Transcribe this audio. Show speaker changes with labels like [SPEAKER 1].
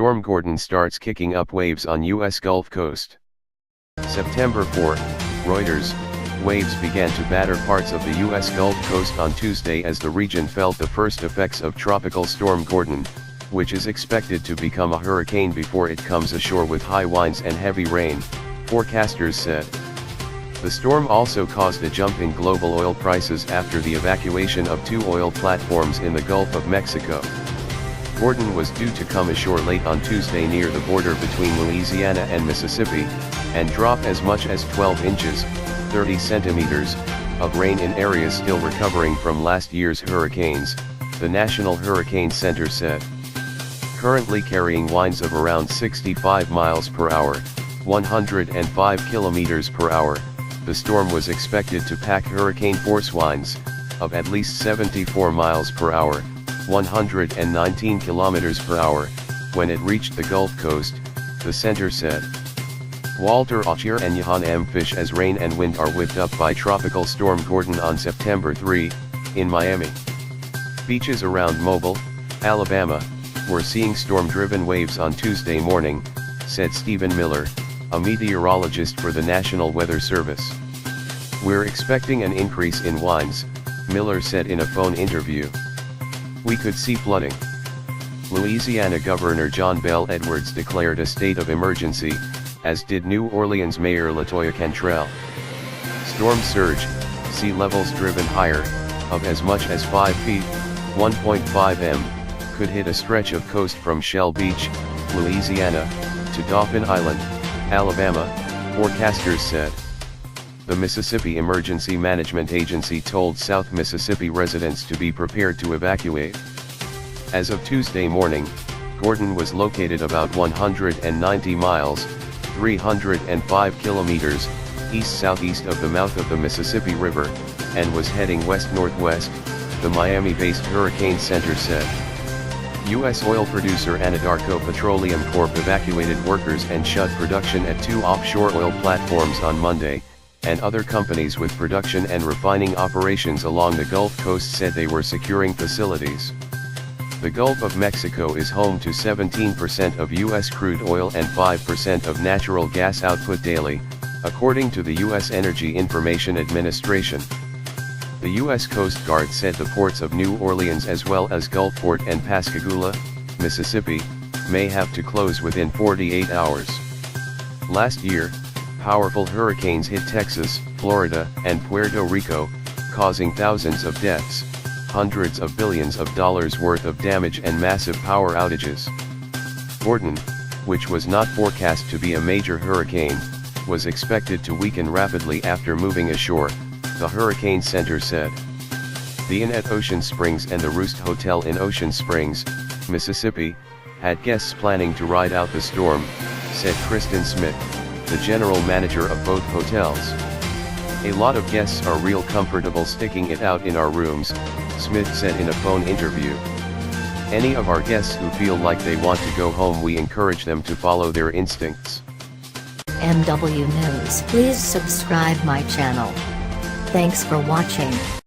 [SPEAKER 1] Storm Gordon starts kicking up waves on U.S. Gulf Coast. September 4, Reuters, waves began to batter parts of the U.S. Gulf Coast on Tuesday as the region felt the first effects of Tropical Storm Gordon, which is expected to become a hurricane before it comes ashore with high winds and heavy rain, forecasters said. The storm also caused a jump in global oil prices after the evacuation of 2 oil platforms in the Gulf of Mexico. Gordon was due to come ashore late on Tuesday near the border between Louisiana and Mississippi, and drop as much as 12 inches, 30 centimeters, of rain in areas still recovering from last year's hurricanes, the National Hurricane Center said. Currently carrying winds of around 65 miles per hour, 105 kilometers per hour, the storm was expected to pack hurricane force winds of at least 74 miles per hour, 119 kilometers per hour, when it reached the Gulf Coast, the center said. Walter Auchier and Johan M. Fish as rain and wind are whipped up by Tropical Storm Gordon on September 3, in Miami. Beaches around Mobile, Alabama, were seeing storm-driven waves on Tuesday morning, said Stephen Miller, a meteorologist for the National Weather Service. "We're expecting an increase in winds," Miller said in a phone interview. "We could see flooding." Louisiana Governor John Bel Edwards declared a state of emergency, as did New Orleans Mayor LaToya Cantrell. Storm surge, sea levels driven higher, of as much as 5 feet, 1.5 m, could hit a stretch of coast from Shell Beach, Louisiana, to Dauphin Island, Alabama, forecasters said. The Mississippi Emergency Management Agency told South Mississippi residents to be prepared to evacuate. As of Tuesday morning, Gordon was located about 190 miles, 305 kilometers, east-southeast of the mouth of the Mississippi River, and was heading west-northwest, the Miami-based Hurricane Center said. U.S. oil producer Anadarko Petroleum Corp evacuated workers and shut production at 2 offshore oil platforms on Monday, and other companies with production and refining operations along the Gulf Coast said they were securing facilities. The Gulf of Mexico is home to 17% of U.S. crude oil and 5% of natural gas output daily, according to the U.S. Energy Information Administration. The U.S. Coast Guard said the ports of New Orleans as well as Gulfport and Pascagoula, Mississippi, may have to close within 48 hours. Last year, powerful hurricanes hit Texas, Florida, and Puerto Rico, causing thousands of deaths, hundreds of billions of dollars worth of damage and massive power outages. Gordon, which was not forecast to be a major hurricane, was expected to weaken rapidly after moving ashore, the Hurricane Center said. The Inn at Ocean Springs and the Roost Hotel in Ocean Springs, Mississippi, had guests planning to ride out the storm, said Kristen Smith, the general manager of both hotels. "A lot of guests are real comfortable sticking it out in our rooms," Smith said in a phone interview. "Any of our guests who feel like they want to go home, we encourage them to follow their instincts."
[SPEAKER 2] MW News. Please subscribe my channel. Thanks for watching.